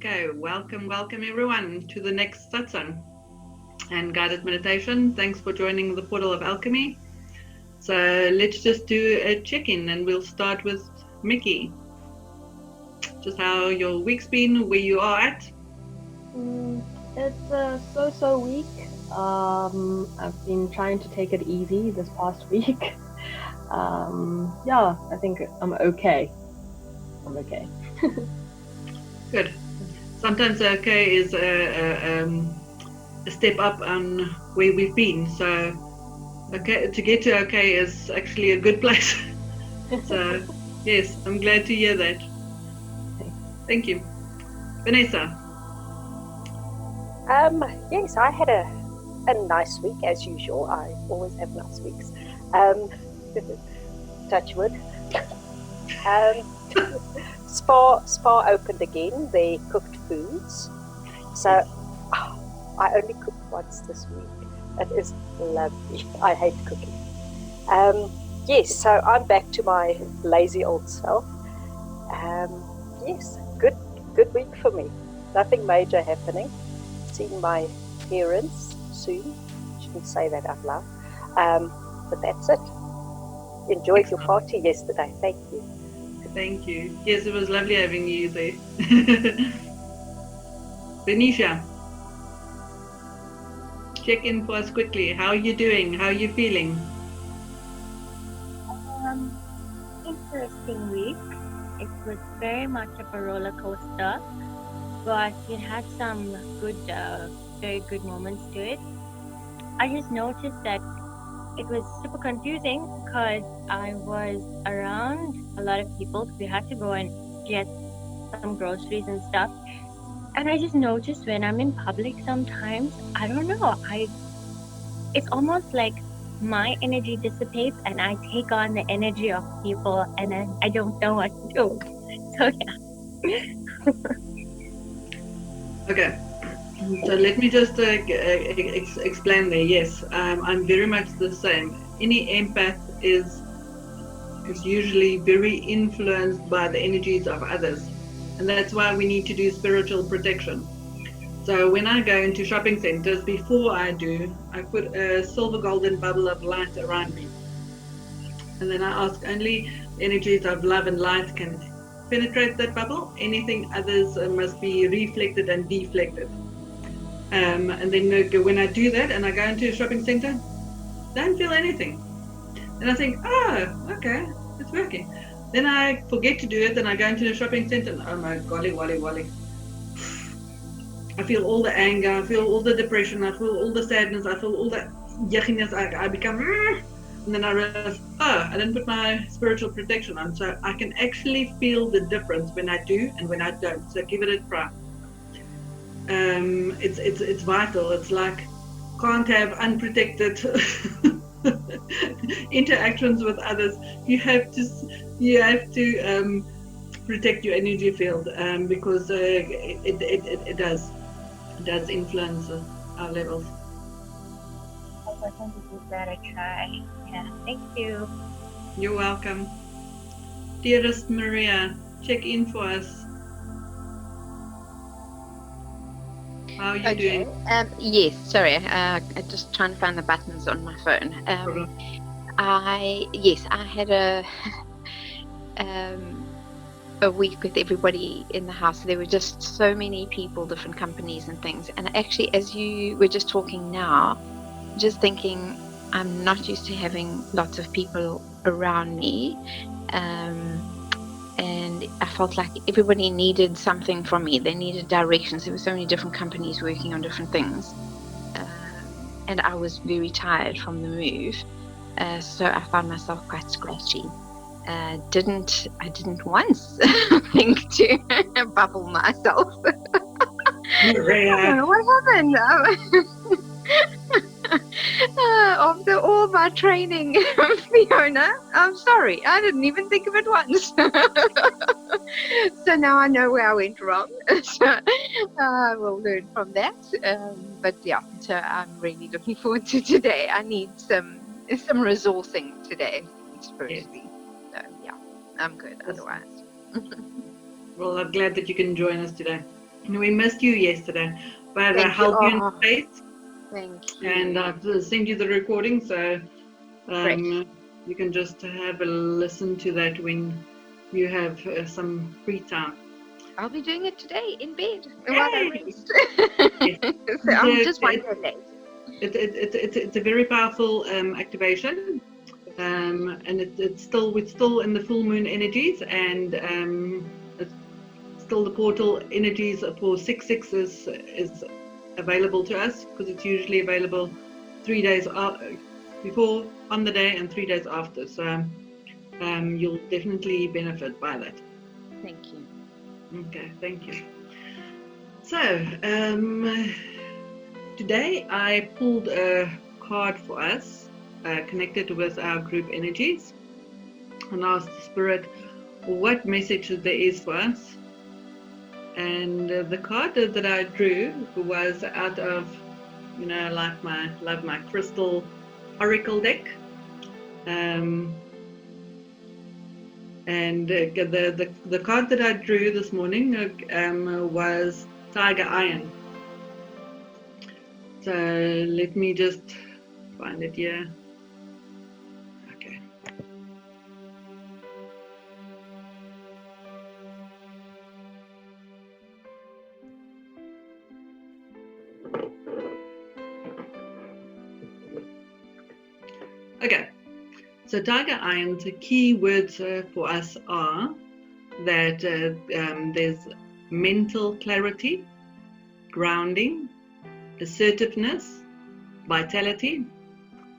Okay, welcome everyone to the next Satsang and guided meditation. Thanks for joining the Portal of Alchemy. So let's just do a check-in and we'll start with Mickey. Just how your week's been, where you are at. It's a so-so week. I've been trying to take it easy this past week. Yeah, I think I'm okay. Good. Sometimes okay is a step up on where we've been. So okay, to get to okay is actually a good place. So yes, I'm glad to hear that. Thank you. Vanessa. Yes, I had a nice week as usual. I always have nice weeks. Touch wood. Spa opened again. They cooked foods. So I only cooked once this week. It is lovely. I hate cooking. Yes, so I'm back to my lazy old self. Yes, good week for me. Nothing major happening. Seeing my parents soon. Shouldn't say that out loud. But that's it. Enjoyed your party yesterday. Thank you. Thank you. Yes, it was lovely having you there. Venetia, check in for us quickly. How are you doing? How are you feeling? Interesting week. It was very much of a roller coaster, but it had some good, very good moments to it. I just noticed that it was super confusing because I was around a lot of people. We had to go and get some groceries and stuff. And I just noticed when I'm in public sometimes, I don't know, it's almost like my energy dissipates and I take on the energy of people and then I don't know what to do. So yeah. Okay. So let me just explain there. Yes, I'm very much the same. Any empath is usually very influenced by the energies of others. And that's why we need to do spiritual protection. So when I go into shopping centers, before I put a silver golden bubble of light around me. And then I ask only energies of love and light can penetrate that bubble. Anything others must be reflected and deflected. And then when I do that and I go into a shopping center, don't feel anything. And I think, oh, okay, it's working. Then I forget to do it and I go into the shopping center and oh my golly, wally. I feel all the anger, I feel all the depression, I feel all the sadness, I feel all the yuckiness. I become, and then I realize, oh, I didn't put my spiritual protection on. So I can actually feel the difference when I do and when I don't. So give it a try. It's vital. It's like can't have unprotected interactions with others. You have to protect your energy field because it does influence our levels. I was going to give that a try. Yeah, thank you. You're welcome. Dearest Maria, check in for us. How are you doing? Yes, sorry. I just trying to find the buttons on my phone. I had a week with everybody in the house. There were just so many people, different companies and things. And actually, as you were just talking now, just thinking, I'm not used to having lots of people around me. And I felt like everybody needed something from me. They needed directions. There were so many different companies working on different things. And I was very tired from the move. So I found myself quite scratchy. I didn't once think to bubble myself. I don't know what happened. After all my training, Fiona, I'm sorry, I didn't even think of it once. So now I know where I went wrong. So I will learn from that. But yeah, so I'm really looking forward to today. I need some resourcing today, spiritually. So yeah, I'm good otherwise. Well, I'm glad that you can join us today. We missed you yesterday, but I Thank you. held you in Oh, space, thank you. and I've sent you the recording, so Great. you can just have a listen to that when you have some free time. I'll be doing it today in bed while I Yay! rest. Yes. So I'm just one day late. It's a very powerful activation, and we're still in the full moon energies, and it's still the portal energies for 6/6 is available to us, because it's usually available 3 days before on the day and 3 days after. So you'll definitely benefit by that. Thank you. Okay, thank you. So today I pulled a card for us connected with our group energies, and asked the Spirit what message there is for us. And the card that I drew was out of, like my crystal oracle deck. And the card that I drew this morning was Tiger Iron. So let me just find it here. Okay. Okay. So Tiger Iron's key words for us are that there's mental clarity, grounding, assertiveness, vitality,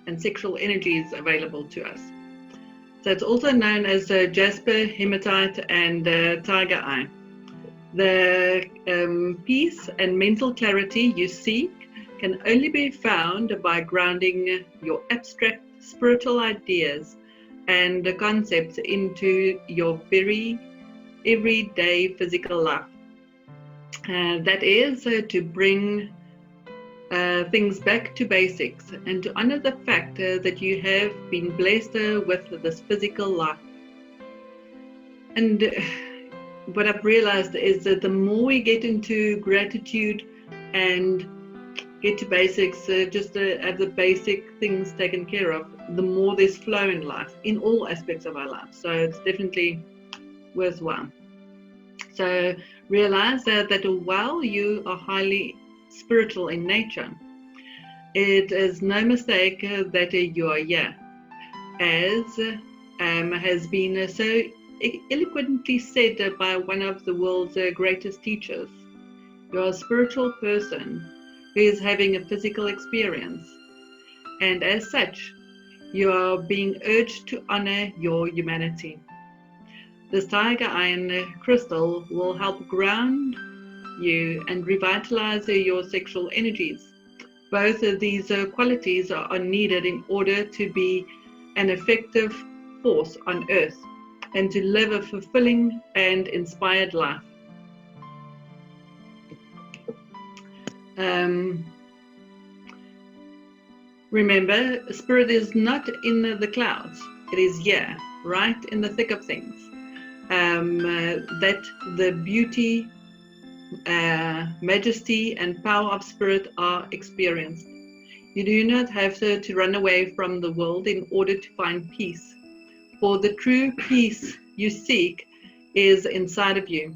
and sexual energies available to us. So it's also known as jasper, hematite, and tiger eye. The peace and mental clarity you seek can only be found by grounding your abstract spiritual ideas and concepts into your very everyday physical life. That is to bring things back to basics, and to honor the fact that you have been blessed with this physical life. And what I've realized is that the more we get into gratitude and get to basics, just have the basic things taken care of, the more there's flow in life, in all aspects of our life. So it's definitely worthwhile. So realize that while you are highly spiritual in nature, it is no mistake that you are here, as has been so eloquently said by one of the world's greatest teachers. You are a spiritual person who is having a physical experience, and as such, you are being urged to honor your humanity. This tiger iron crystal will help ground you and revitalize your sexual energies. Both of these qualities are needed in order to be an effective force on earth and to live a fulfilling and inspired life. Remember, spirit is not in the clouds. It is here, right in the thick of things. That the beauty, majesty, and power of spirit are experienced. You do not have to run away from the world in order to find peace, for the true peace you seek is inside of you.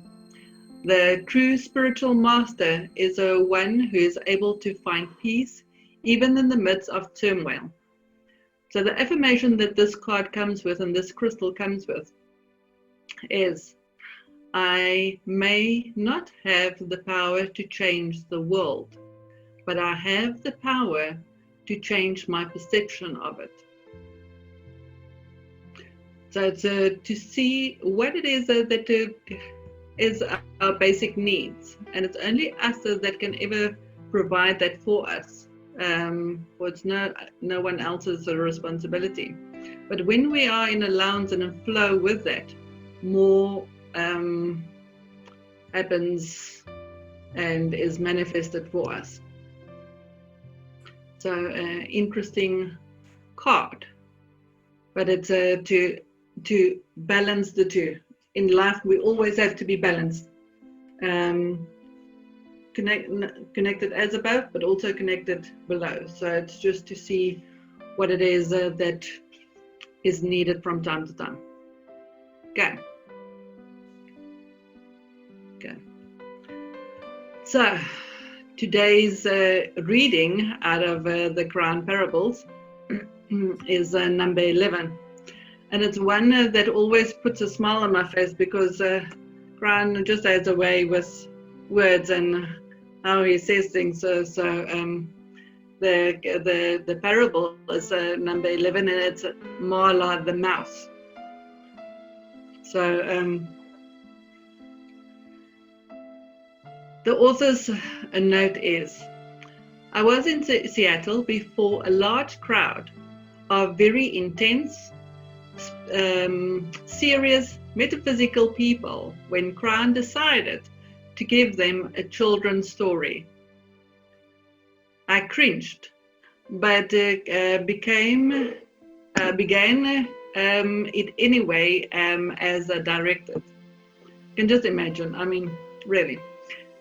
The true spiritual master is one who is able to find peace even in the midst of turmoil. So the affirmation that this card comes with and this crystal comes with is, I may not have the power to change the world, but I have the power to change my perception of it. So it's to see what it is that is our basic needs, and it's only us that can ever provide that for us. For it's no one else's responsibility. But when we are in allowance and a flow with that, more happens and is manifested for us. So interesting card, but it's to balance the two. In life we always have to be balanced, connected as above, but also connected below. So it's just to see what it is that is needed from time to time. Okay. So today's reading out of the Kryon Parables is number 11. And it's one that always puts a smile on my face, because Kryon just has a way with words and how he says things. So the parable is number 11, and it's Marla the Mouse. So the author's note is, I was in Seattle before a large crowd of very intense, serious, metaphysical people when Kryon decided to give them a children's story. I cringed, but began it anyway as directed. You can just imagine, I mean, really.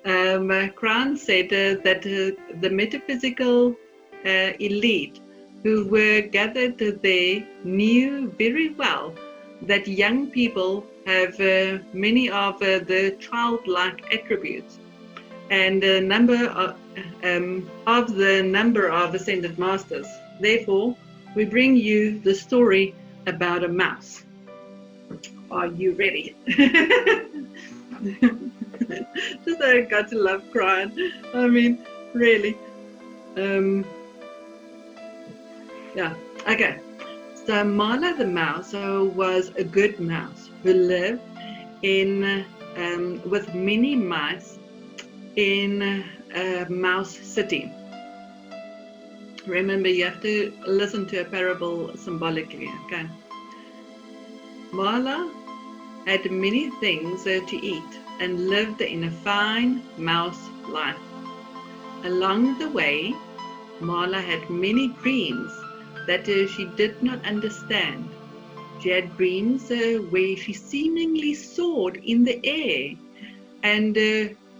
Kryon said that the metaphysical elite who were gathered there knew very well that young people have many of the childlike attributes, and a number of the number of ascended masters. Therefore, we bring you the story about a mouse. Are you ready? Just I got to love Kryon. I mean, really. Yeah. Okay. So Marla the Mouse was a good mouse who lived in with many mice in a mouse city. Remember, you have to listen to a parable symbolically. Okay. Marla had many things to eat and lived in a fine mouse life. Along the way, Marla had many dreams that she did not understand. She had dreams where she seemingly soared in the air, and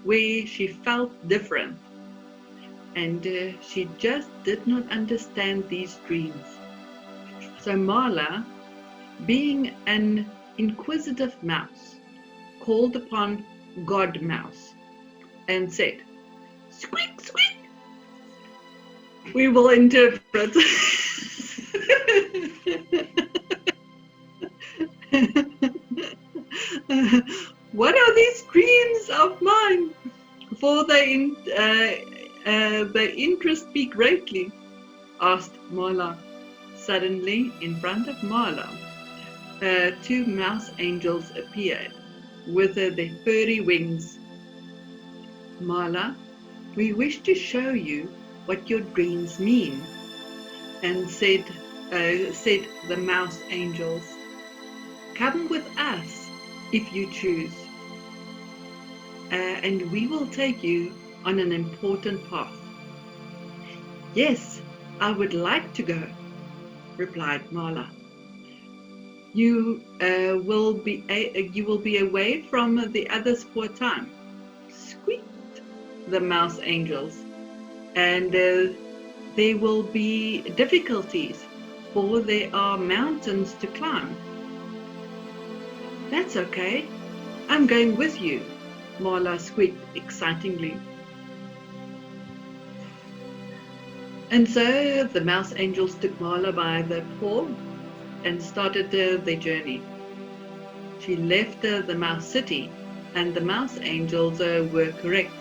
where she felt different. And she just did not understand these dreams. So Marla, being an inquisitive mouse, called upon God Mouse and said, "Squeak, squeak." We will interpret. What are these screams of mine? For the interest me greatly, asked Marla. Suddenly, in front of Marla, two mouse angels appeared with their furry wings. Marla, we wish to show you what your dreams mean, and said the mouse angels. Come with us if you choose, and we will take you on an important path. Yes, I would like to go, replied Marla. You will be away from the others for a time, squeaked the mouse angels, and there will be difficulties, for there are mountains to climb. That's okay, I'm going with you, Marla squeaked excitingly. And so the mouse angels took Marla by the paw and started their journey. She left the mouse city, and the mouse angels were correct,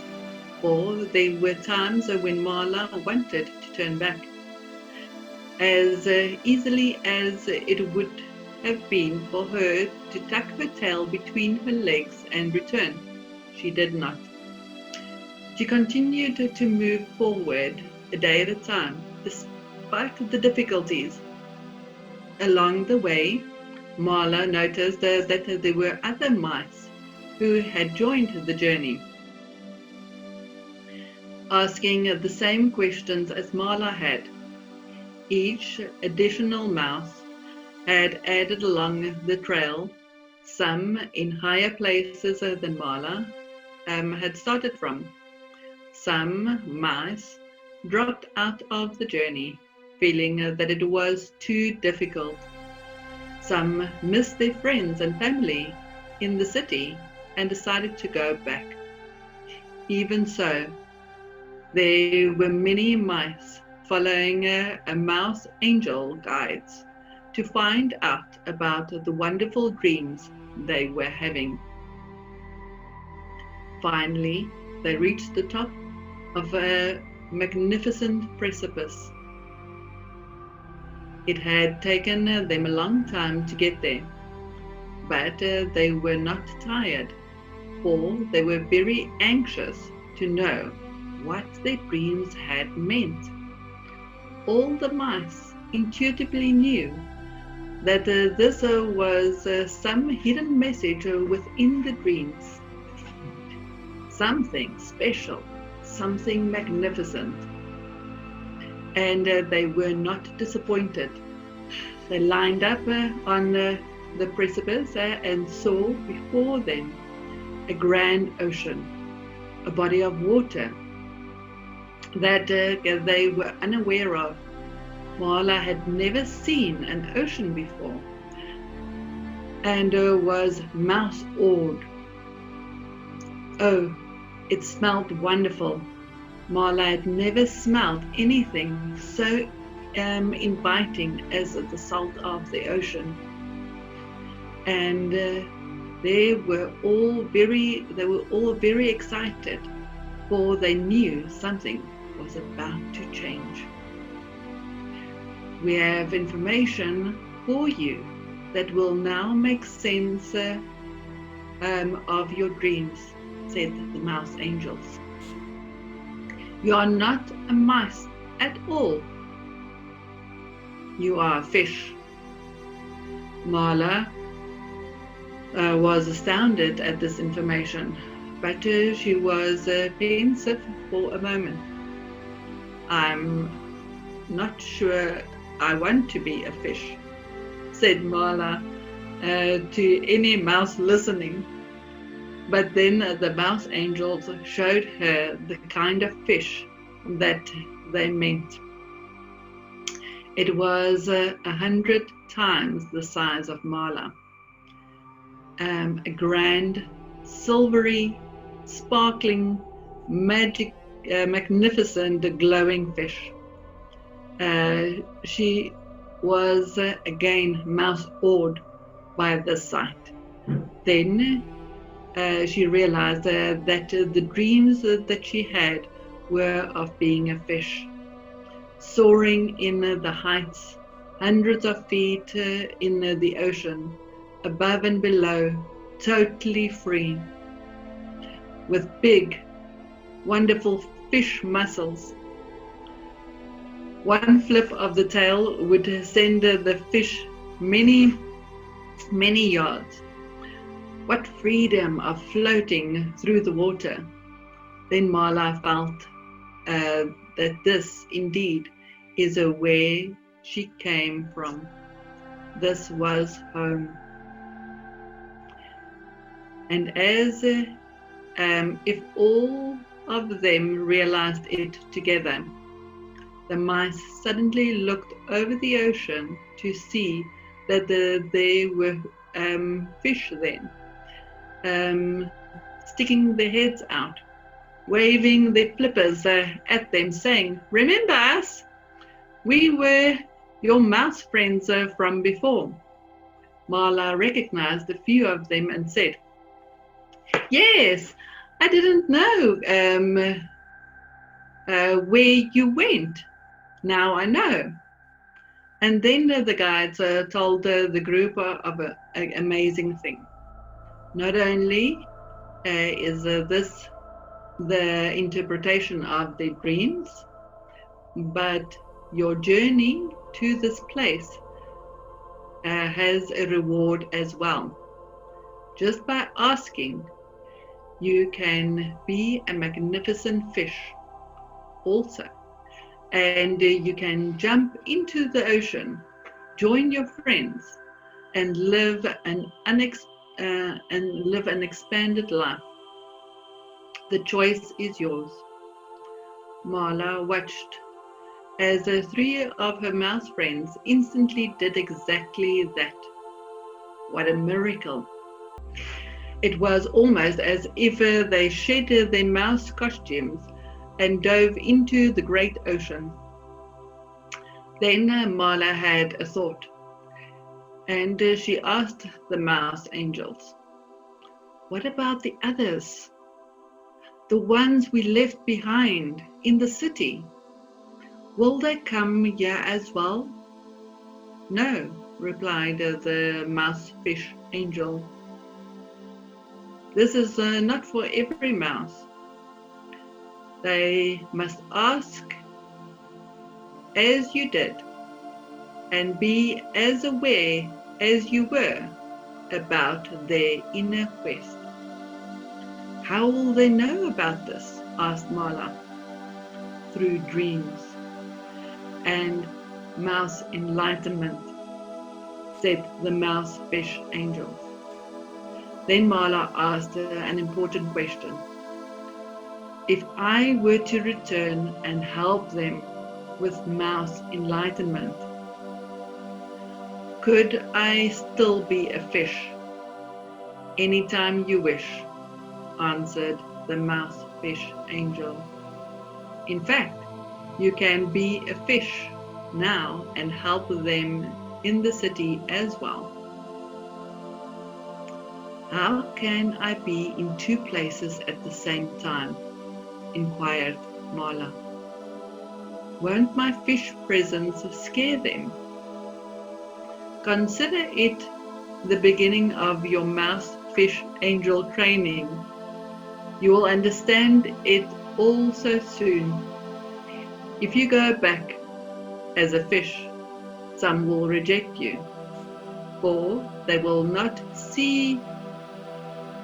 for there were times when Marla wanted to turn back. As easily as it would have been for her to tuck her tail between her legs and return, she did not. She continued to move forward a day at a time, despite the difficulties. Along the way, Marla noticed that there were other mice who had joined the journey, asking the same questions as Marla had. Each additional mouse had added along the trail, some in higher places than Marla had started from. some mice dropped out of the journey, feeling that it was too difficult. Some missed their friends and family in the city and decided to go back. Even so, there were many mice following a mouse angel guides to find out about the wonderful dreams they were having. Finally, they reached the top of a magnificent precipice. It had taken them a long time to get there, but they were not tired, for they were very anxious to know what their dreams had meant. All the mice intuitively knew that this was some hidden message within the dreams, something special, something magnificent. And they were not disappointed. They lined up on the precipice and saw before them a grand ocean, a body of water that they were unaware of. Marla had never seen an ocean before and was mouse-awed. Oh, it smelled wonderful. Marla had never smelled anything so inviting as the salt of the ocean. And they were all very excited, for they knew something was about to change. We have information for you that will now make sense of your dreams, said the mouse angels. You are not a mouse at all. You are a fish. Marla was astounded at this information, but she was pensive for a moment. I'm not sure I want to be a fish, said Marla to any mouse listening. But then the mouse angels showed her the kind of fish that they meant. It was 100 times the size of Marla. A grand, silvery, sparkling, magnificent, glowing fish. She was again mouse-awed by this sight. Then she realized that the dreams that she had were of being a fish, soaring in the heights, hundreds of feet in the ocean, above and below, totally free, with big, wonderful fish muscles. One flip of the tail would send the fish many, many yards. What freedom of floating through the water. Then Marla felt that this indeed is where she came from. This was home. And as if all of them realized it together, the mice suddenly looked over the ocean to see that there were fish then, sticking their heads out, waving their flippers at them, saying, "Remember us? We were your mouse friends from before." Marla recognized a few of them and said, "Yes, I didn't know where you went. Now I know." And then the guides told the group of an amazing thing. Not only is this the interpretation of their dreams, but your journey to this place has a reward as well. Just by asking, you can be a magnificent fish also. And you can jump into the ocean, join your friends, and live an expanded life. The choice is yours. Marla watched as 3 of her mouse friends instantly did exactly that. What a miracle! It was almost as if they shed their mouse costumes and dove into the great ocean. Then Marla had a thought, and she asked the mouse angels, "What about the others? The ones we left behind in the city? Will they come here as well?" "No," replied the mouse-fish angel. "This is not for every mouse. They must ask as you did and be as aware as you were about their inner quest." "How will they know about this?" asked Marla. "Through dreams and mouse enlightenment," said the mouse-fish angels. Then Marla asked an important question. "If I were to return and help them with mouse enlightenment, could I still be a fish?" "Anytime you wish," answered the mouse-fish angel. "In fact, you can be a fish now and help them in the city as well." "How can I be in 2 places at the same time?" inquired Marla. "Won't my fish presence scare them?" "Consider it the beginning of your mouse-fish angel training. You will understand it all so soon. If you go back as a fish, some will reject you, for they will not see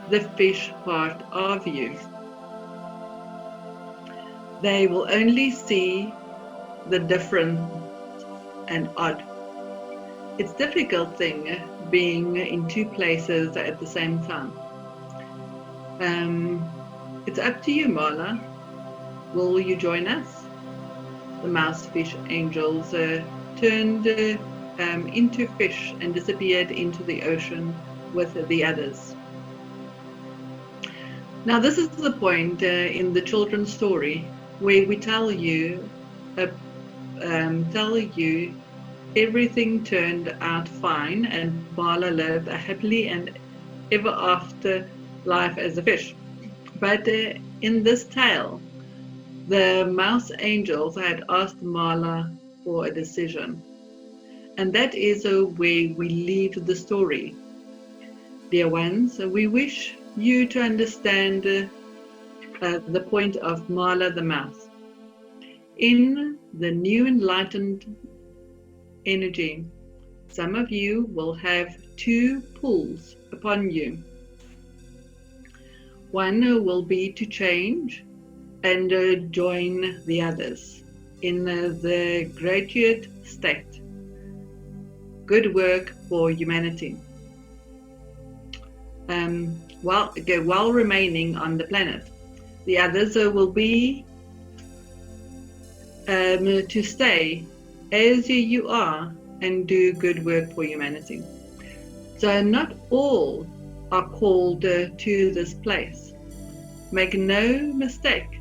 the fish part of you. They will only see the different and odd. It's a difficult thing being in 2 places at the same time. It's up to you, Marla. Will you join us?" The mouse-fish angels turned into fish and disappeared into the ocean with the others. Now, this is the point in the children's story where we tell you everything turned out fine and Marla lived a happily and ever after life as a fish. But in this tale, the mouse angels had asked Marla for a decision. And that is where we leave the story. Dear ones, we wish you to understand the point of Marla the Mouse. In the new enlightened energy, some of you will have 2 pulls upon you. One will be to change and join the others in the graduate state. Good work for humanity. While remaining on the planet. The others will be to stay as you are and do good work for humanity. So not all are called to this place. Make no mistake,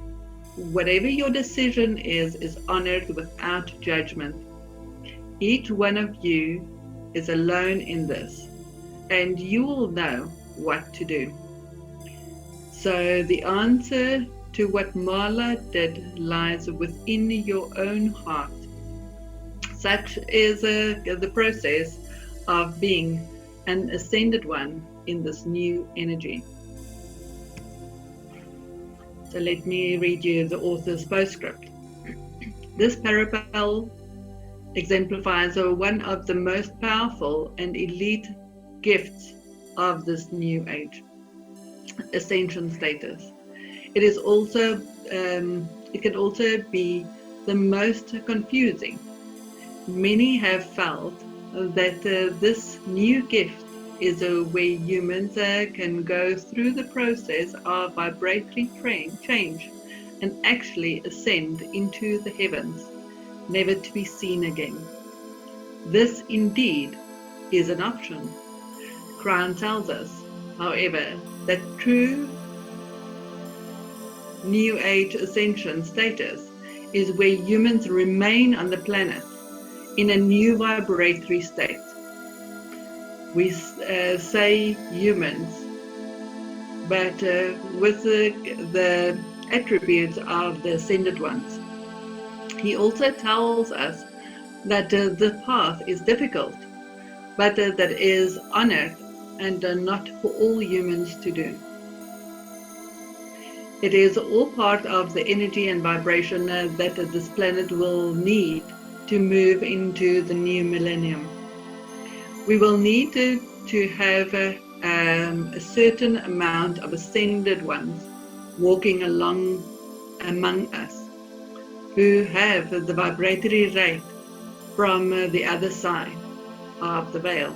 whatever your decision is honored without judgment. Each one of you is alone in this, and you will know what to do. So the answer to what Marla did lies within your own heart. Such is the process of being an ascended one in this new energy. So let me read you the author's postscript. This parable exemplifies one of the most powerful and elite gifts of this new age, ascension status. It can also be the most confusing. Many have felt that this new gift is where humans can go through the process of vibratory change and actually ascend into the heavens, never to be seen again. This indeed is an option. Kryon tells us, however, that true New Age ascension status is where humans remain on the planet in a new vibratory state. We say humans, but with the attributes of the ascended ones. He also tells us that the path is difficult, but that is honored and not for all humans to do. It is all part of the energy and vibration that this planet will need to move into the new millennium. We will need to have a certain amount of ascended ones walking along among us who have the vibratory rate from the other side of the veil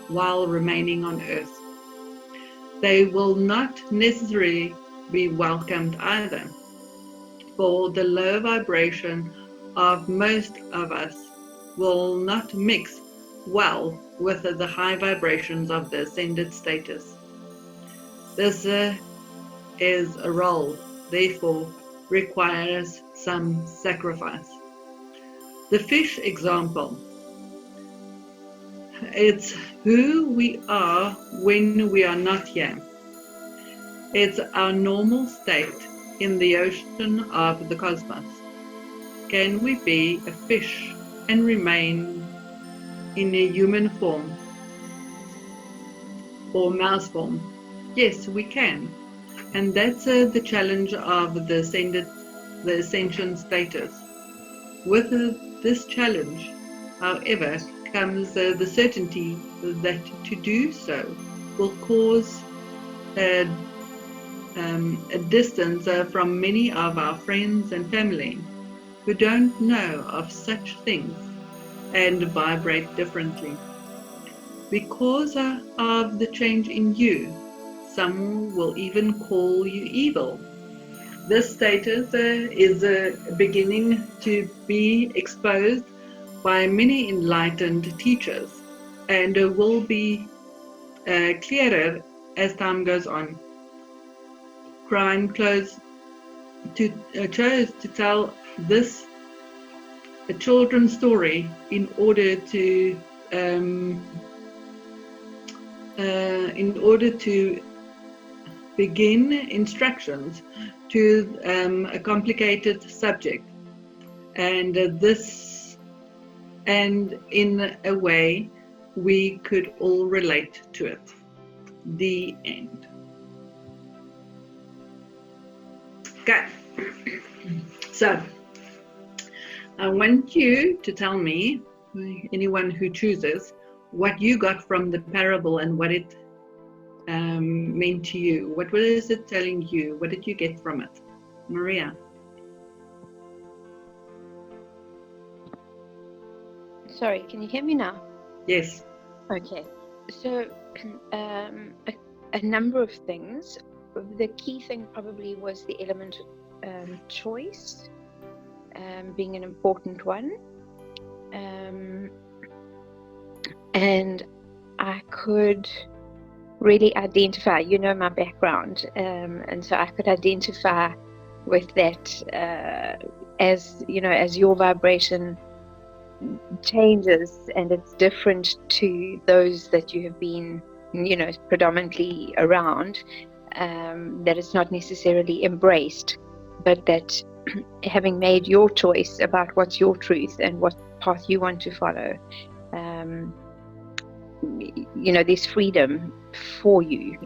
while remaining on earth. They will not necessarily be welcomed either, for the low vibration of most of us will not mix well with the high vibrations of the ascended status. This is a role, therefore, requires some sacrifice. The fish example. It's who we are when we are not here. It's our normal state in the ocean of the cosmos. Can we be a fish and remain in a human form or mouse form? Yes, we can. And that's the challenge of the ascension status. With this challenge, however, comes the certainty that to do so will cause a distance from many of our friends and family who don't know of such things and vibrate differently. Because of the change in you, some will even call you evil. This status is beginning to be exposed by many enlightened teachers and will be clearer as time goes on. Kryon chose to tell this a children's story in order to begin instructions to a complicated subject, and in a way we could all relate to it. The end. Okay, so I want you to tell me, anyone who chooses, what you got from the parable and what it meant to you. What is it telling you? What did you get from it? Maria? Sorry, can you hear me now? Yes. Okay, so a number of things. The key thing probably was the element of choice being an important one. And I could really identify, you know, my background, and so I could identify with that as, you know, as your vibration changes and it's different to those that you have been, you know, predominantly around, that it's not necessarily embraced, but that having made your choice about what's your truth and what path you want to follow, you know, there's freedom for you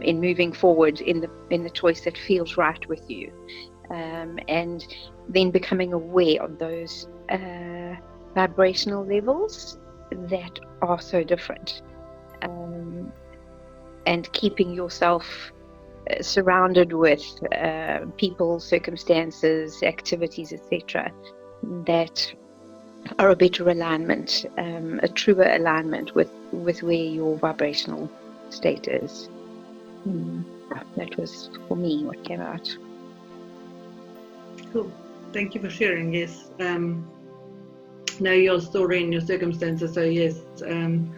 in moving forward in the choice that feels right with you, and then becoming aware of those vibrational levels that are so different, and keeping yourself surrounded with people, circumstances, activities, etc., that are a better alignment, a truer alignment with where your vibrational state is. That was for me what came out. Cool. Thank you for sharing. Yes. Know your story and your circumstances. So yes, can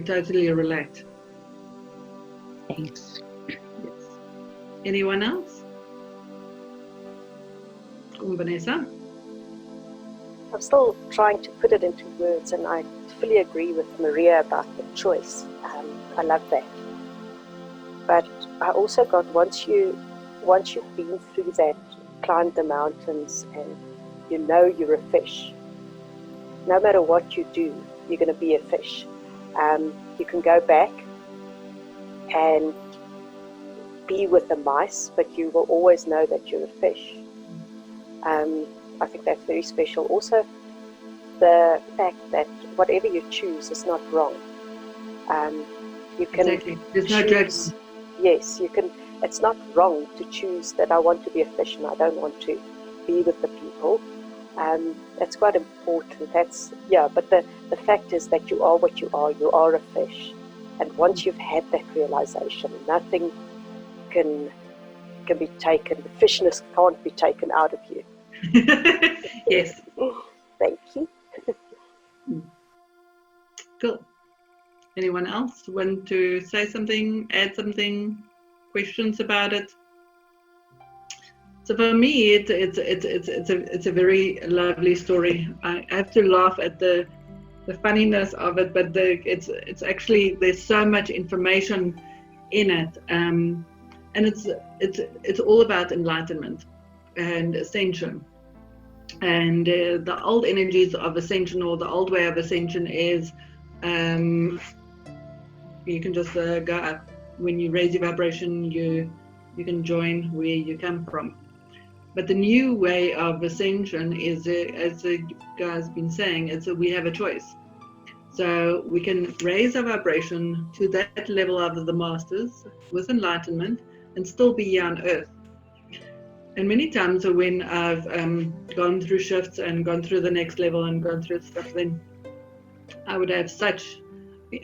totally relate. Thanks. Yes. Anyone else? Vanessa? I'm still trying to put it into words, and I fully agree with Maria about the choice. I love that. But I also got, once you've been through that, climbed the mountains, and you know you're a fish, no matter what you do, you're going to be a fish. You can go back and be with the mice, but you will always know that you're a fish. I think that's very special. Also, the fact that whatever you choose is not wrong. You can Exactly. There's no choose. judgment. Yes, you can. It's not wrong to choose that I want to be a fish and I don't want to be with the people. That's quite important. But the fact is that you are what you are. You are a fish, and once you've had that realization, nothing can be taken. The fishness can't be taken out of you. Yes. Thank you. Cool. Anyone else want to say something, add something, questions about it? So for me, it's a very lovely story. I have to laugh at the funniness of it, but it's actually, there's so much information in it, and it's all about enlightenment and ascension. And the old energies of ascension, or the old way of ascension, is you can just go up. When you raise your vibration, you can join where you come from. But the new way of ascension is, as the guy's been saying, it's we have a choice. So we can raise our vibration to that level of the masters with enlightenment and still be here on earth. And many times when I've gone through shifts and gone through the next level and gone through stuff, then I would have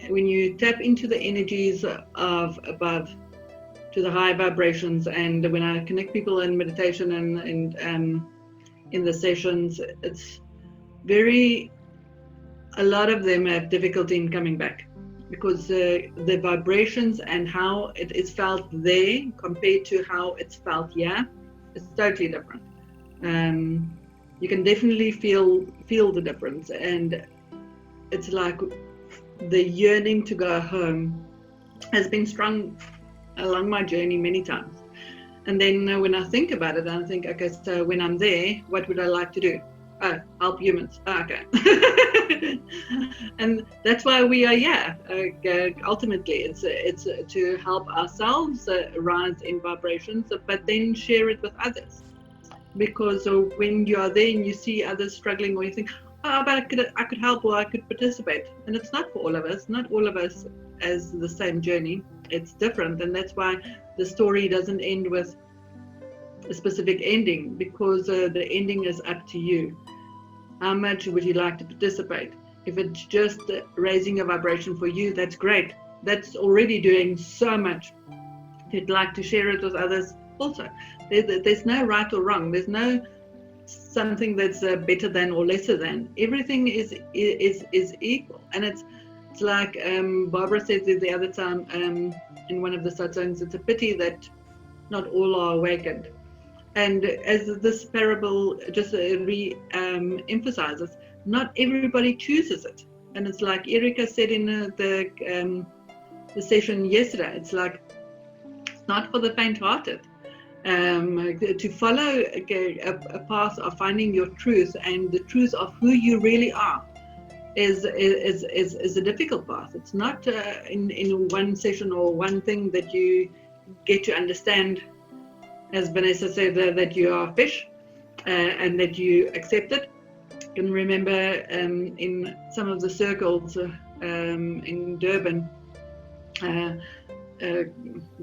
when you tap into the energies of above, to the high vibrations, and when I connect people in meditation and in the sessions, it's a lot of them have difficulty in coming back, because the vibrations and how it is felt there compared to how it's felt here is totally different. You can definitely feel the difference, and it's like the yearning to go home has been strong along my journey many times. And then when I think about it, I think, okay, so when I'm there, what would I like to do? Oh, help humans. Oh, okay. And that's why we are here. Ultimately, it's to help ourselves rise in vibrations, but then share it with others. Because when you are there and you see others struggling, or you think, oh, but I could help, or I could participate. And it's not for all of us. Not all of us has the same journey. It's different, and that's why the story doesn't end with a specific ending, because the ending is up to you. How much would you like to participate? If it's just raising a vibration for you, that's great. That's already doing so much. If you'd like to share it with others, also. There's no right or wrong. There's no something that's better than or lesser than. Everything is equal, and it's like Barbara said the other time in one of the satsangs, it's a pity that not all are awakened. And as this parable just emphasizes, not everybody chooses it. And it's like Erika said in the session yesterday, it's like, it's not for the faint-hearted. To follow a path of finding your truth and the truth of who you really are is a difficult path. It's not in one session or one thing that you get to understand, as Vanessa said, that you are a fish and that you accept it. I can remember in some of the circles in Durban,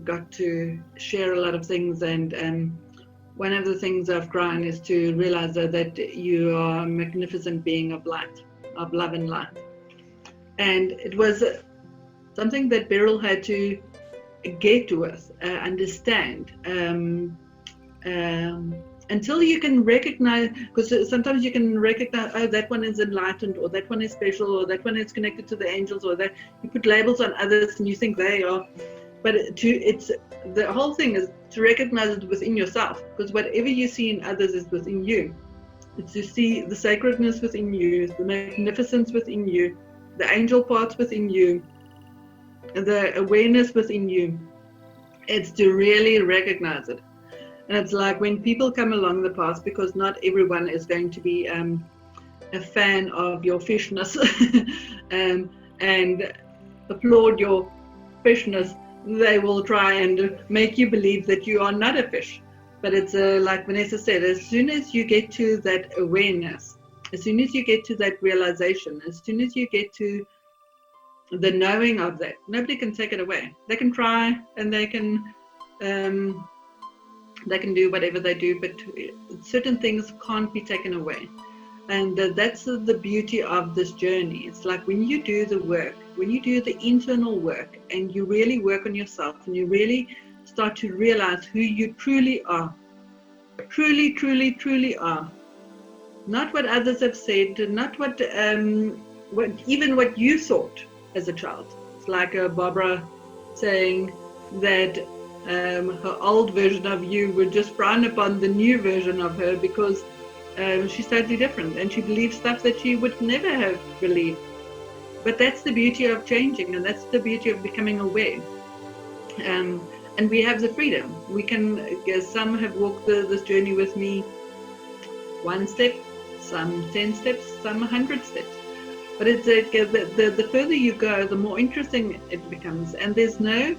got to share a lot of things, and one of the things of Kryon is to realize that you are a magnificent being of light, of love and light. And it was something that Beryl had to get with, understand, until you can recognize, because sometimes you can recognize, oh, that one is enlightened, or that one is special, or that one is connected to the angels, or that you put labels on others and you think they are. But it's the whole thing is to recognize it within yourself, because whatever you see in others is within you. It's to see the sacredness within you, the magnificence within you, the angel parts within you, the awareness within you. It's to really recognize it. And it's like when people come along the path, because not everyone is going to be a fan of your fishness and applaud your fishness, they will try and make you believe that you are not a fish. But it's like Vanessa said, as soon as you get to that awareness, as soon as you get to that realization, as soon as you get to the knowing of that, nobody can take it away. They can try and they can do whatever they do, but certain things can't be taken away. And that's the beauty of this journey. It's like when you do the work, when you do the internal work and you really work on yourself and you really start to realize who you truly are, truly, truly, truly are. Not what others have said, not what even what you thought as a child. It's like Barbara saying that her old version of you would just frown upon the new version of her because she's totally different and she believes stuff that she would never have believed. But that's the beauty of changing, and that's the beauty of becoming aware. And we have the freedom. We can, some have walked this journey with me 1 step, some 10 steps, some 100 steps. But it's the further you go, the more interesting it becomes. And there's no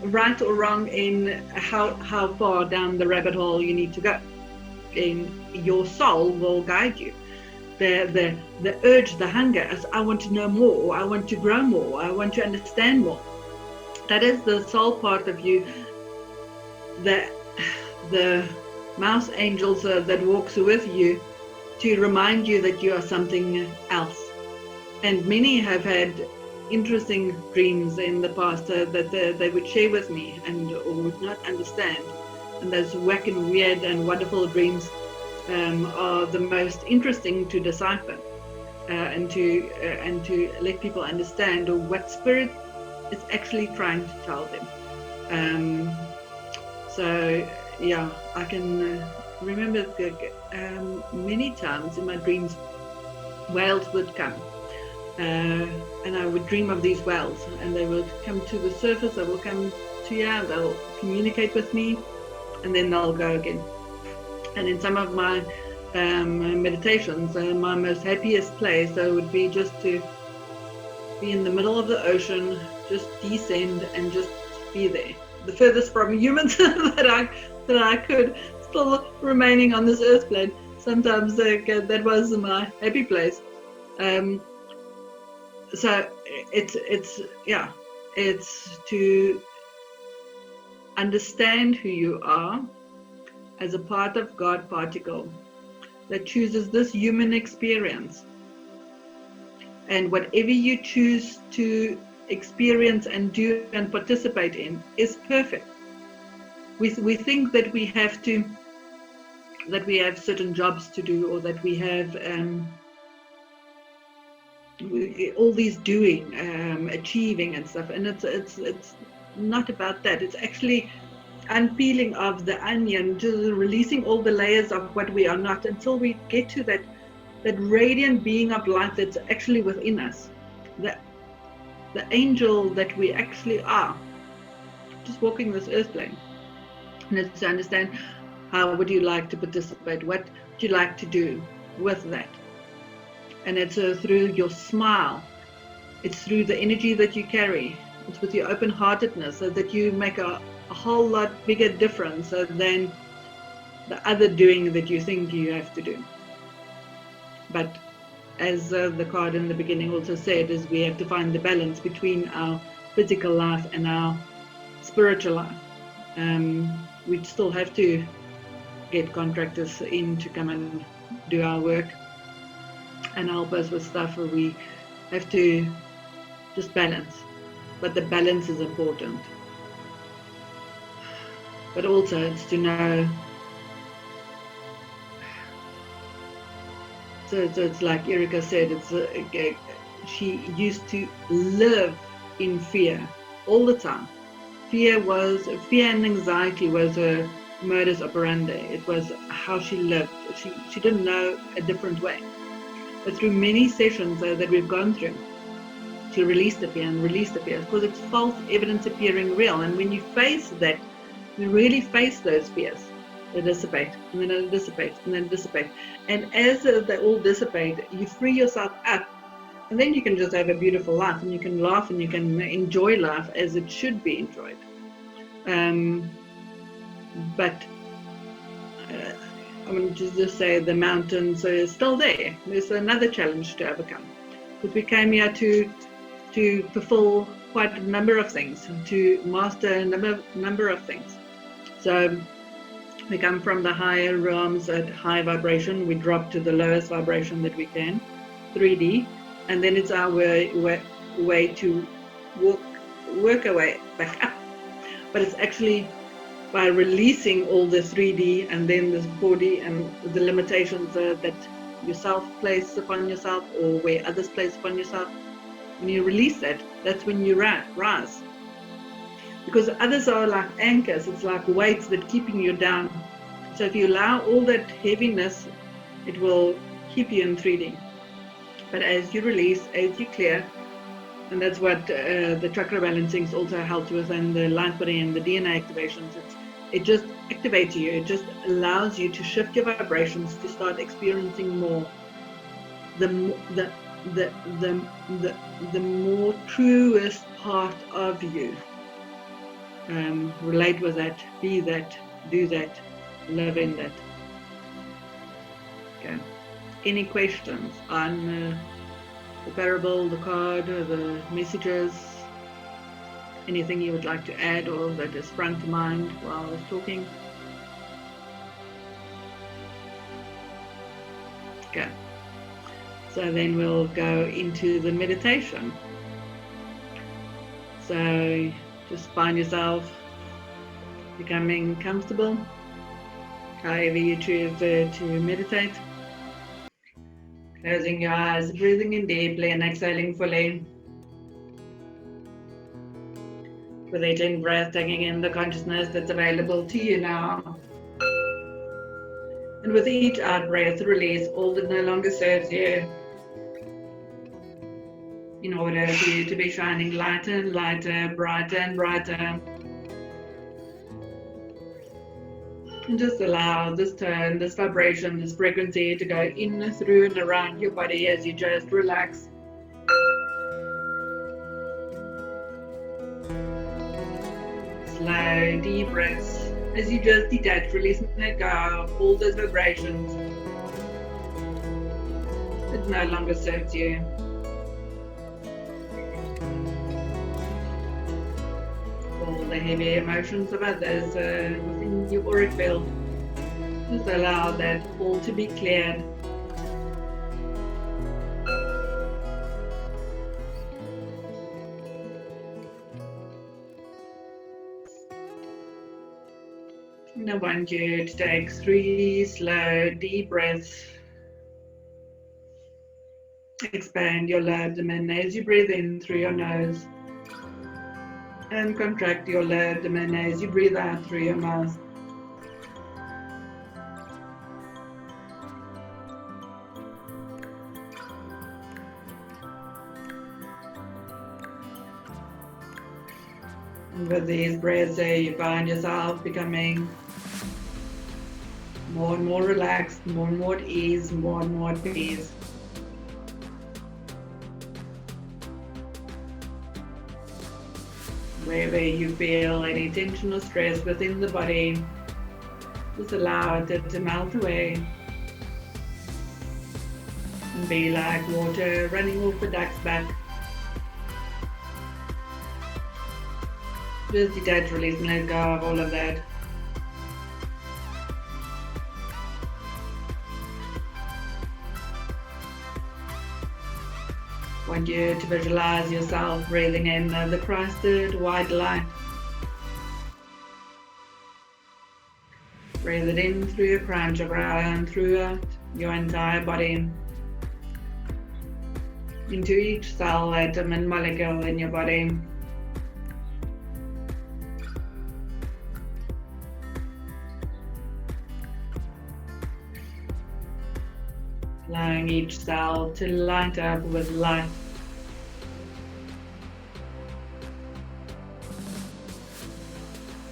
right or wrong in how far down the rabbit hole you need to go. And your soul will guide you. The urge, the hunger, as I want to know more, or I want to grow more, or I want to understand more. That is the soul part of you. The mouse angels that walks with you to remind you that you are something else. And many have had interesting dreams in the past that they would share with me or would not understand. And those wack and weird and wonderful dreams are the most interesting to decipher and to let people understand what spirit is actually trying to tell them. So yeah, I can remember many times in my dreams whales would come. And I would dream of these whales, and they would come to the surface, they will come to you, they'll communicate with me, and then they'll go again. And in some of my meditations, my most happiest place would be just to be in the middle of the ocean, just descend and just be there. The furthest from humans that I could, still remaining on this earth plane. Sometimes that was my happy place. So it's to understand who you are as a part of God particle that chooses this human experience. And whatever you choose to experience and do and participate in is perfect. We think that we have certain jobs to do, or that we have all these doing, achieving and stuff, and it's not about that. It's actually unpeeling of the onion, just releasing all the layers of what we are not, until we get to that radiant being of light that's actually within us, the angel that we actually are, just walking this earth plane. And it's to understand, how would you like to participate? What would you like to do with that? And it's through your smile. It's through the energy that you carry. It's with your open-heartedness, so that you make a whole lot bigger difference than the other doing that you think you have to do. But as the card in the beginning also said, is we have to find the balance between our physical life and our spiritual life. We still have to get contractors in to come and do our work and help us with stuff, where we have to just balance. But the balance is important. But also it's to know So it's like Erica said, she used to live in fear all the time. Fear and anxiety was her modus operandi. It was how she lived. She didn't know a different way. But through many sessions that we've gone through, she released the fear and released the fear, because it's false evidence appearing real. And when you face that, you really face those fears, they dissipate, and then they dissipate, and then dissipate. And as they all dissipate, you free yourself up, and then you can just have a beautiful life, and you can laugh, and you can enjoy life as it should be enjoyed. But I want to just say the mountains are still there. There's another challenge to overcome. But we came here to fulfill quite a number of things, to master a number of things. So we come from the higher realms at high vibration, we drop to the lowest vibration that we can, 3D, and then it's our way to work our way back up. But it's actually by releasing all the 3D and then this 4D and the limitations that yourself place upon yourself, or where others place upon yourself. When you release that, that's when you rise. Because others are like anchors, it's like weights that keeping you down. So if you allow all that heaviness, it will keep you in 3D. But as you release, as you clear, and that's what the chakra balancings also helps with, and the light body and the DNA activations, it just activates you. It just allows you to shift your vibrations, to start experiencing more the more truest part of you. Relate with that, be that, do that, live in that. Okay. Any questions on the parable, the card, or the messages? Anything you would like to add or that has sprung to mind while I was talking? Okay. So then we'll go into the meditation. So just find yourself becoming comfortable, however you choose to meditate. Closing your eyes, breathing in deeply and exhaling fully. With each in breath, taking in the consciousness that's available to you now. And with each out breath, release all that no longer serves you, in order for you to be shining lighter and lighter, brighter and brighter. And just allow this tone, this vibration, this frequency to go in, through and around your body as you just relax. Slow, deep breaths as you just detach, release and let go of all those vibrations that no longer serves you. All the heavy emotions of others within your auric field, just allow that all to be cleared. And I want you to take 3 slow, deep breaths. Expand your lower abdomen as you breathe in through your nose. And contract your lower abdomen as you breathe out through your mouth. And with these breaths, you find yourself becoming more and more relaxed, more and more at ease, more and more at peace. Wherever you feel any tension or stress within the body, just allow it to melt away and be like water running off a duck's back. Just detach, release and let go of all of that. I want you to visualize yourself breathing in the crystal white light. Breathe it in through your crown chakra and throughout your entire body. into each cell, atom, and molecule in your body. Allowing each cell to light up with light.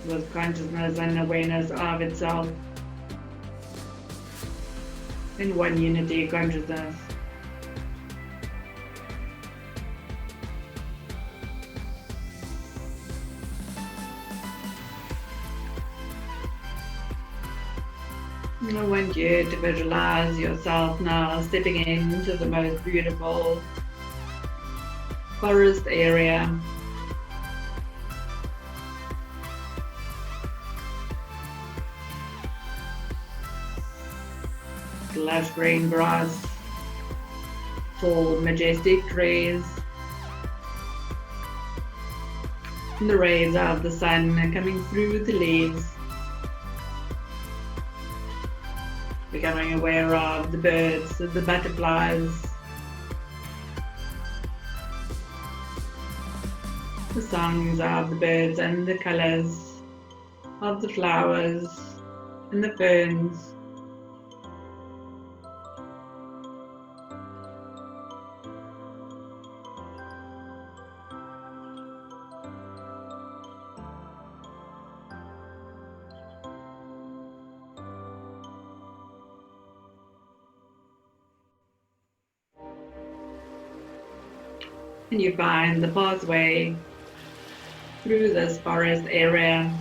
With consciousness and awareness of itself in one unity consciousness. I want you to visualize yourself now stepping into the most beautiful forest area. Lush green grass, tall majestic trees, and the rays of the sun are coming through the leaves. Becoming aware of the birds, the butterflies, the songs of the birds and the colors of the flowers and the ferns. And you find the pathway through this forest area.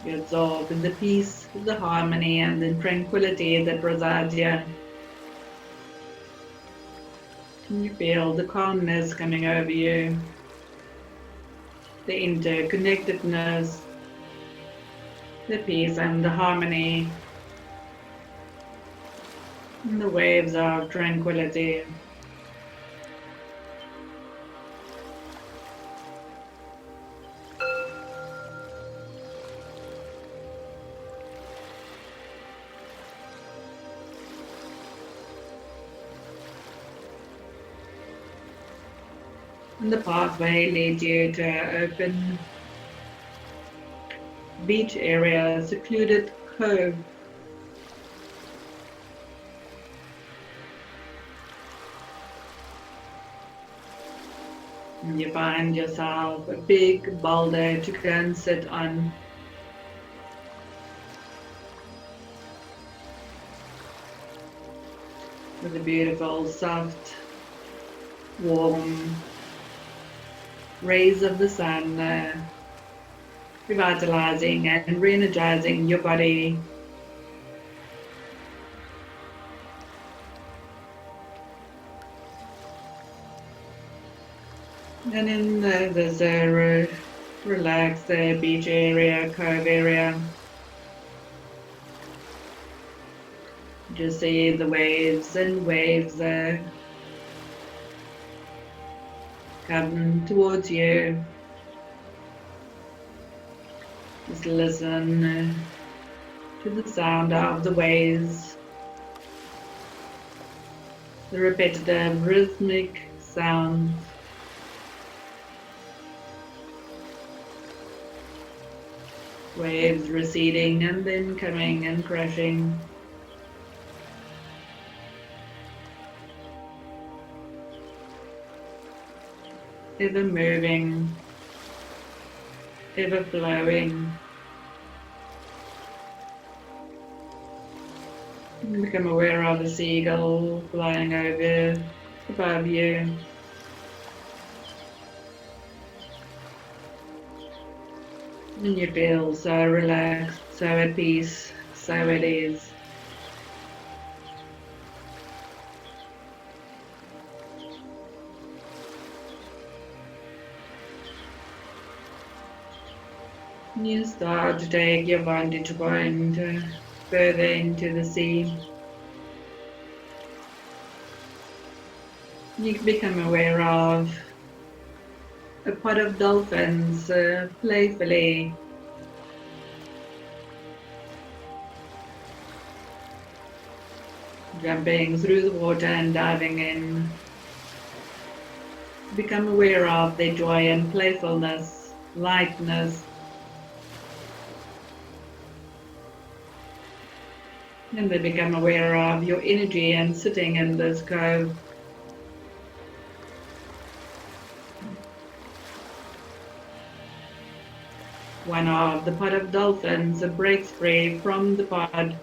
You absorb in the peace, the harmony, and the tranquility that resides here. And you feel the calmness coming over you, the interconnectedness, the peace and the harmony, and the waves of tranquility. And the pathway leads you to an open beach area, secluded cove. And you find yourself a big boulder to go and sit on. With the beautiful, soft, warm rays of the sun revitalizing and re-energizing your body. And in this relaxed beach area, cove area, just see the waves and waves come towards you. Just listen to the sound of the waves, the repetitive rhythmic sounds. Waves receding and then coming and crashing. Ever moving, ever flowing. Become aware of a seagull flying over above you. And you feel so relaxed, so at peace, so at ease. You start to take your vantage point further into the sea. You become aware of a pod of dolphins playfully jumping through the water and diving in. Become aware of their joy and playfulness, lightness, and they become aware of your energy and sitting in this cove. One of the pod of dolphins breaks free from the pod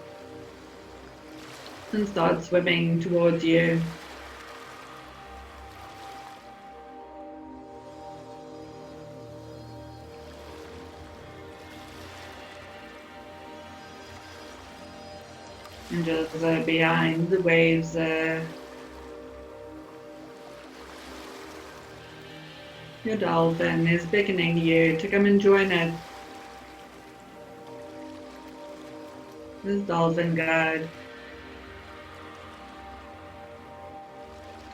and starts swimming towards you. And just behind the waves, your dolphin is beckoning you to come and join it. This dolphin guide.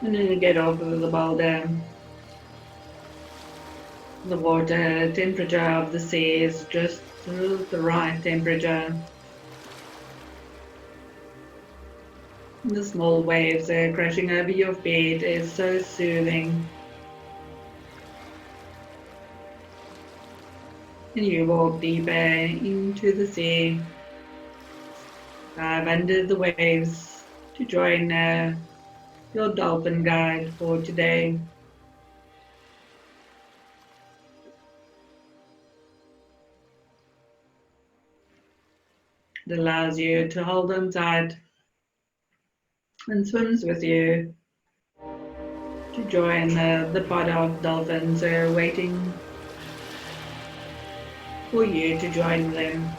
And then you get off of the boulder. The water temperature of the sea is just the right temperature. The small waves crashing over your feet is so soothing. And you walk deeper into the sea, dive under the waves to join your dolphin guide for today. It allows you to hold on tight and swims with you to join the pod of dolphins waiting for you to join them.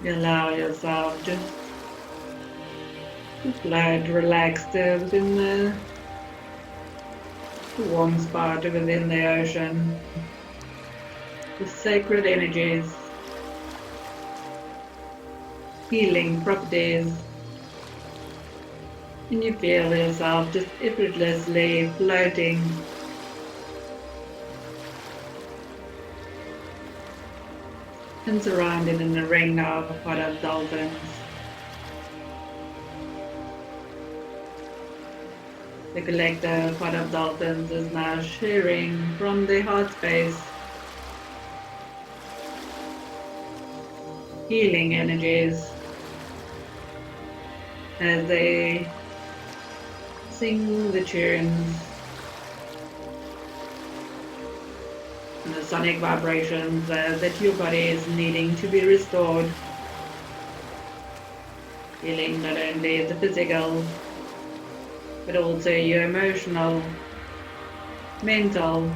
You allow yourself just to float relaxed within the warm spot within the ocean. The sacred energies, healing properties, and you feel yourself just effortlessly floating and surrounded in a ring of pod of dolphins. The collective pod of dolphins is now sharing from their heart space healing energies as they sing the tunes and the sonic vibrations that your body is needing to be restored. Healing not only the physical, but also your emotional, mental,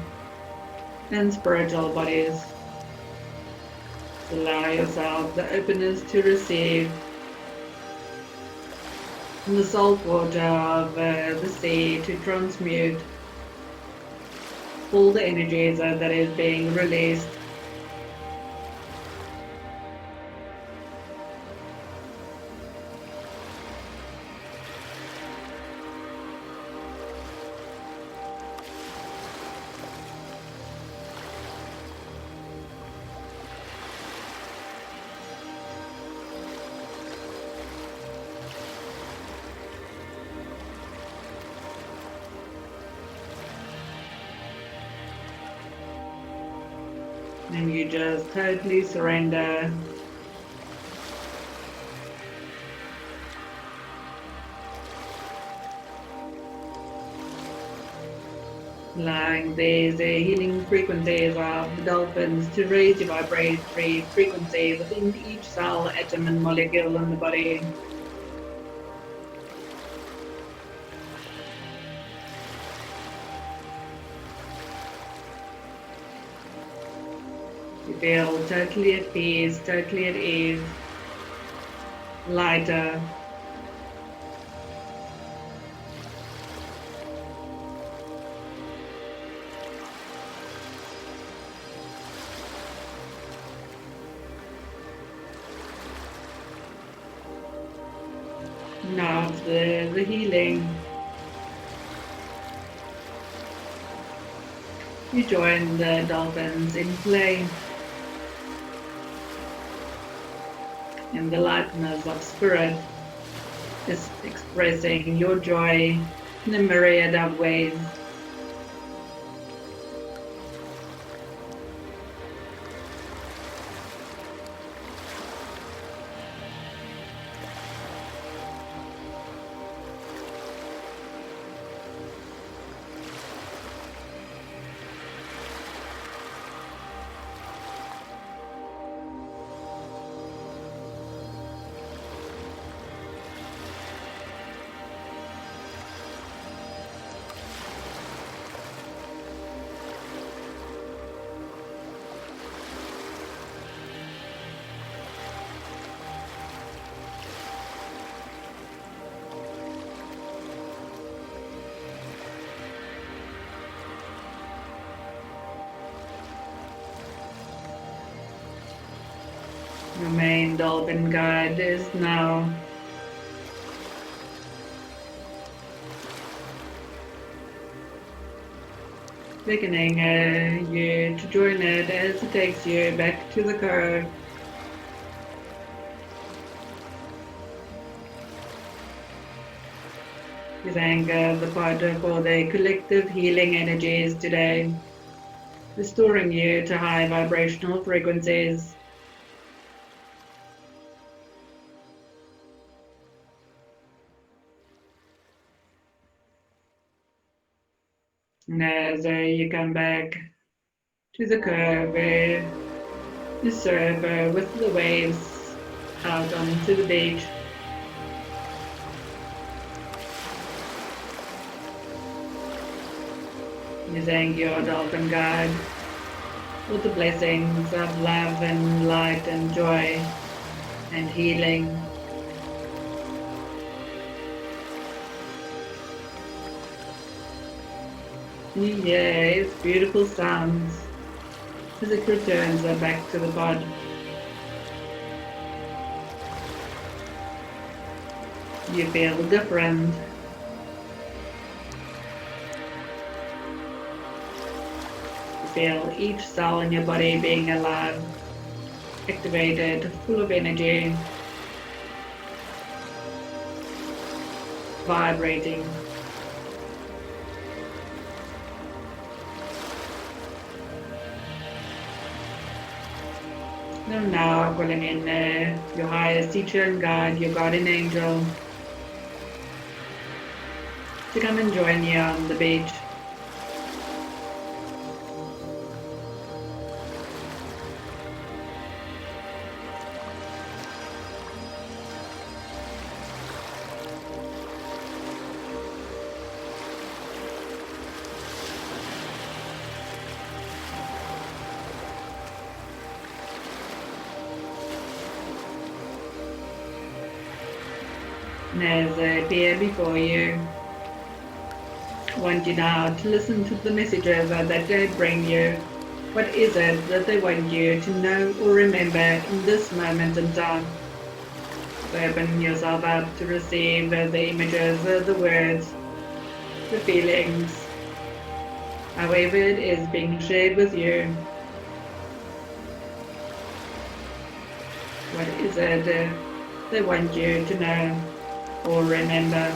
and spiritual bodies. Allow yourself the openness to receive and the salt water of the sea to transmute all the energies that is being released. And you just totally surrender. Allowing these healing frequencies of the dolphins to raise your vibratory frequency within each cell, atom, and molecule in the body. You feel totally at peace, totally at ease, lighter, Now after the healing, you join the dolphins in play, in the lightness of spirit, is expressing your joy in a myriad of ways. Your main dolphin guide is now beckoning you to join it as it takes you back to the cove. We thank the Father for the collective healing energies today, restoring you to high vibrational frequencies. And as you come back to the curve where you surf with the waves out onto the beach, you thank your dolphin guide for the blessings of love and light and joy and healing. You hear its beautiful sounds as it returns back to the pod. You feel different. You feel each cell in your body being alive, activated, full of energy, vibrating. And now calling in your highest teacher and guide, your guardian angel, to come and join you on the beach. And as they appear before you, I want you now to listen to the messages that they bring you. What is it that they want you to know or remember in this moment in time? So open yourself up to receive the images, the words, the feelings, however it is being shared with you. What is it they want you to know or remember?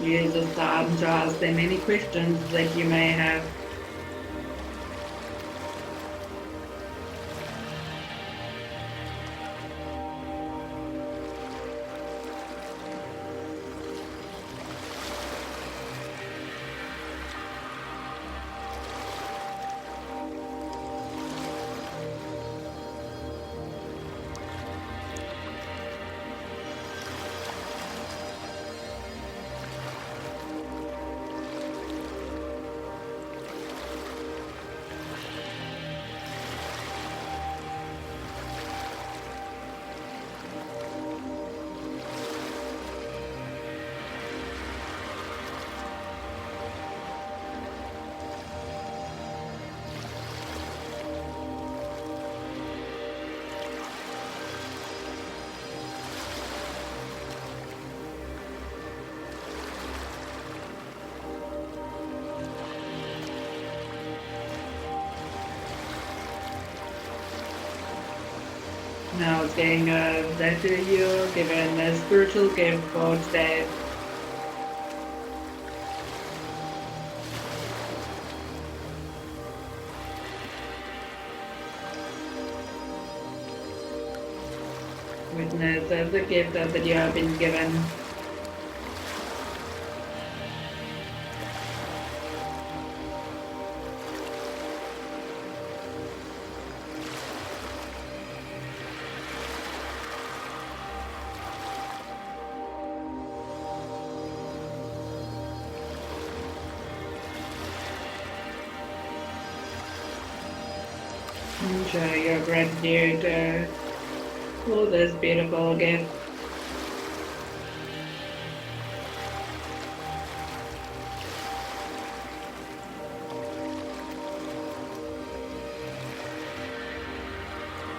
Use this time to ask them any questions that you may have. Now it's getting that you're given a spiritual gift for today. Witness of the gift that you have been given. And show your gratitude for this beautiful gift.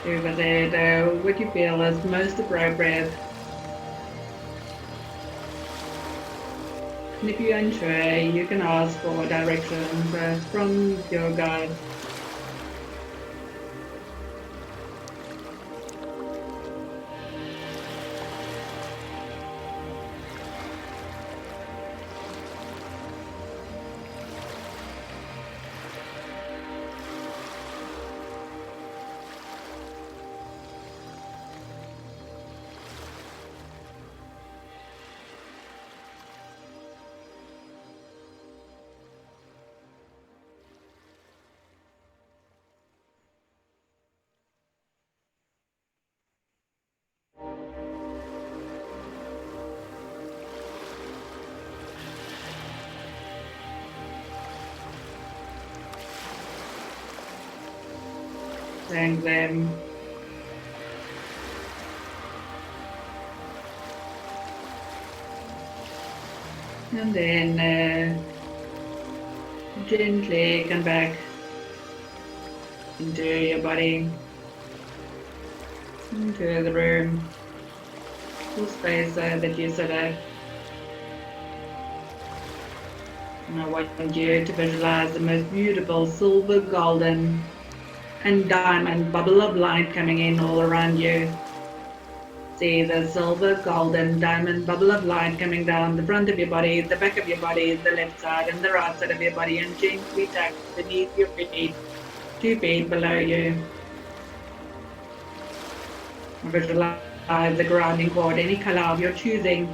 Do with it what you feel is most appropriate. And if you're unsure, you can ask for directions from your guide. Thank them. And then gently come back into your body, into the room, the space that you sit at. And I want you to visualize the most beautiful silver, golden, and diamond bubble of light coming in all around you. See the silver, golden, diamond bubble of light coming down the front of your body, the back of your body, the left side and the right side of your body, and gently tap beneath your feet, 2 feet below you. Visualize the grounding cord, any color of your choosing,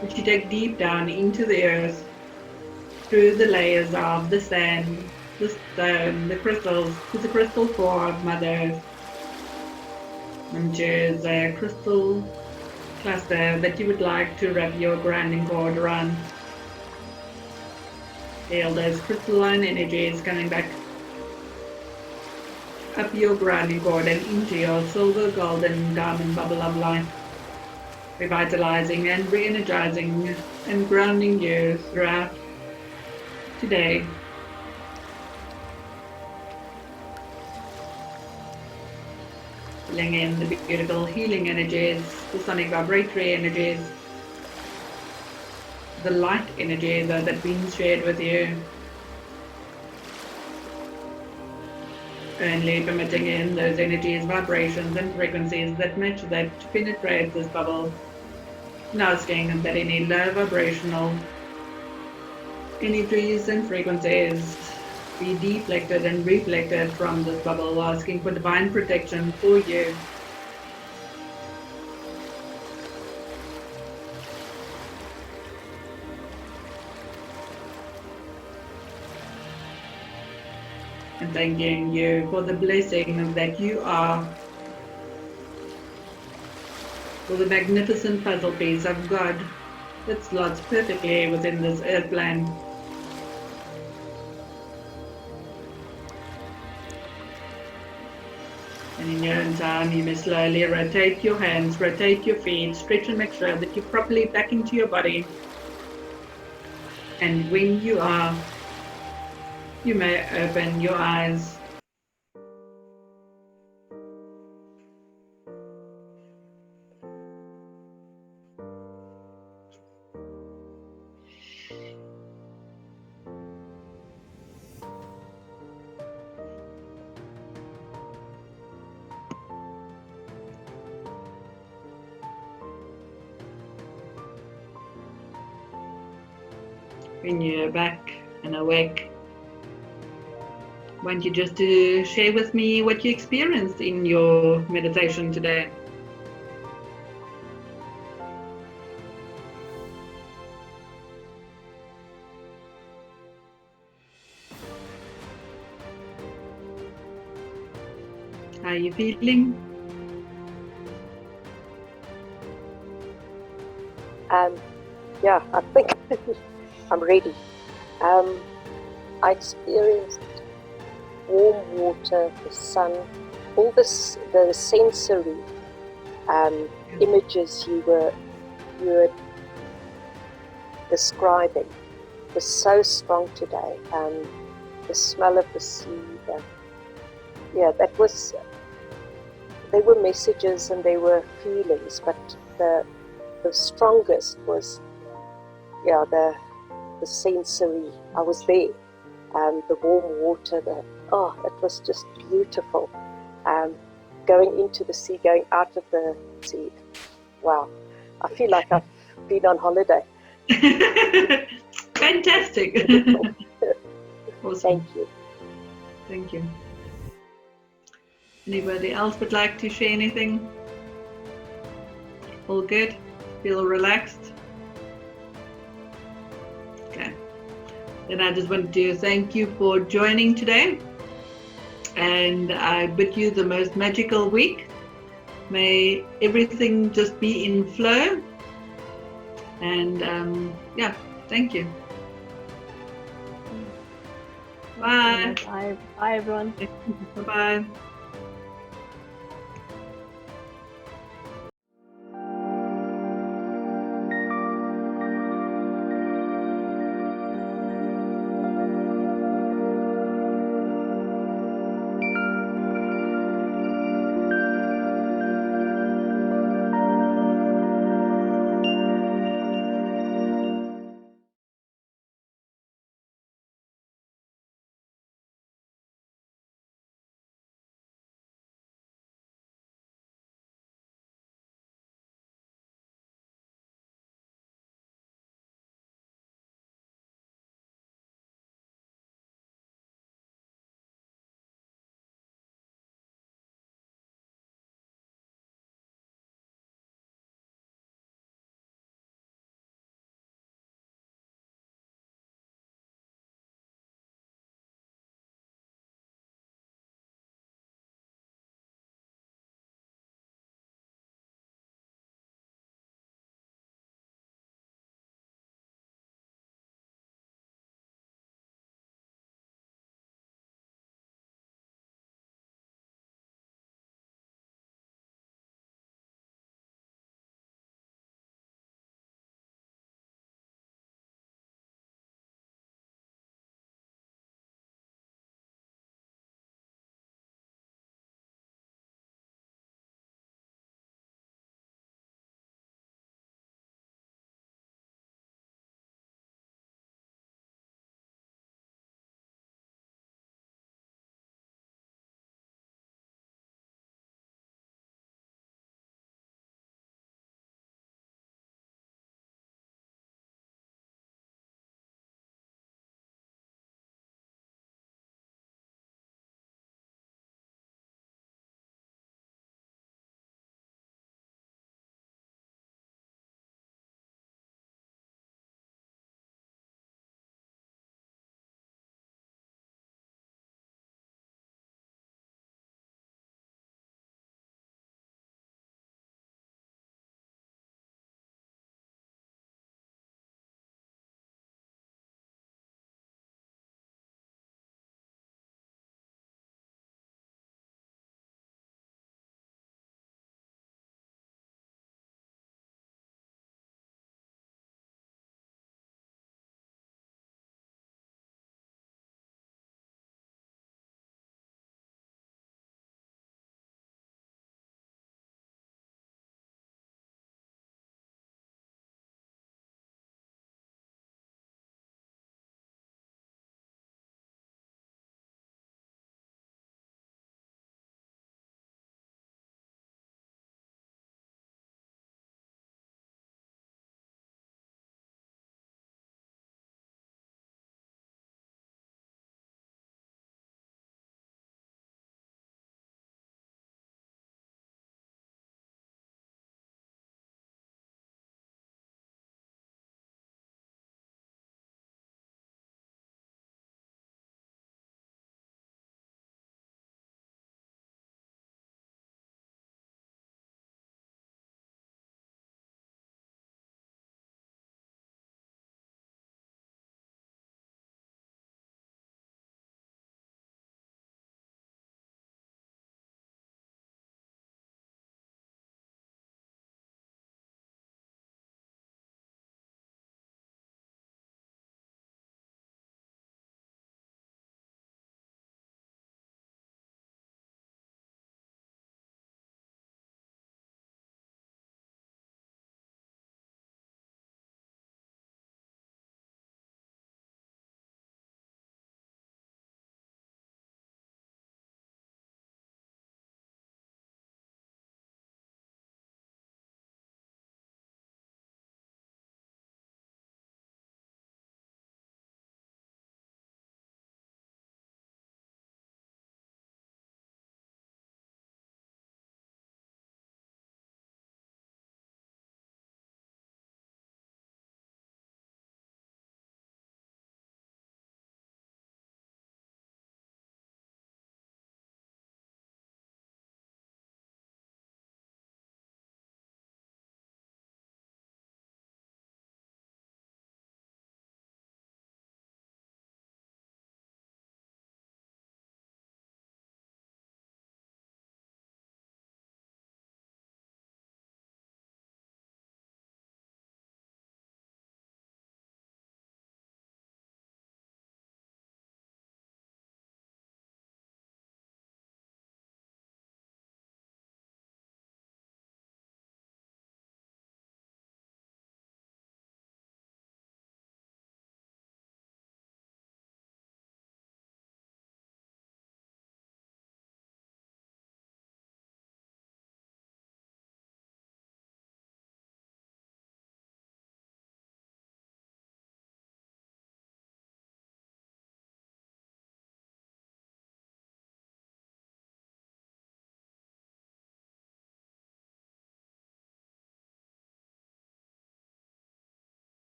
which you take deep down into the earth, through the layers of the sand, the stone, the crystals, to the crystal core of Mother Earth. And choose a crystal cluster that you would like to wrap your grounding cord around. Feel those crystalline energies coming back up your grounding cord and into your silver, golden, diamond bubble of light, revitalizing and re-energizing and grounding you throughout today. Filling in the beautiful healing energies, the sonic vibratory energies, the light energies that have been shared with you. Only permitting in those energies, vibrations and frequencies that match that to penetrate this bubble. And asking that any low vibrational energies and frequencies be deflected and reflected from this bubble, asking for divine protection for you. And thanking you for the blessing that you are, for the magnificent puzzle piece of God that slots perfectly within this earth plane. And in your own time, you may slowly rotate your hands, rotate your feet, stretch and make sure that you're properly back into your body. And when you are, you may open your eyes. when you're back and awake, I want you just to share with me what you experienced in your meditation today. How are you feeling? Yeah, I think I'm ready. I experienced warm water, the sun, all this, the sensory images you were describing was so strong today. The smell of the sea, they were messages and they were feelings, but the strongest was the sensory. I was there, the warm water, it was just beautiful. Going into the sea, going out of the sea. Wow, I feel like I've been on holiday. Fantastic. Awesome. Thank you. Thank you. Anybody else would like to share anything? All good? Feel relaxed? Okay. Then I just want to thank you for joining today. And I bid you the most magical week. May everything just be in flow. And thank you. Bye. Bye everyone. Bye-bye.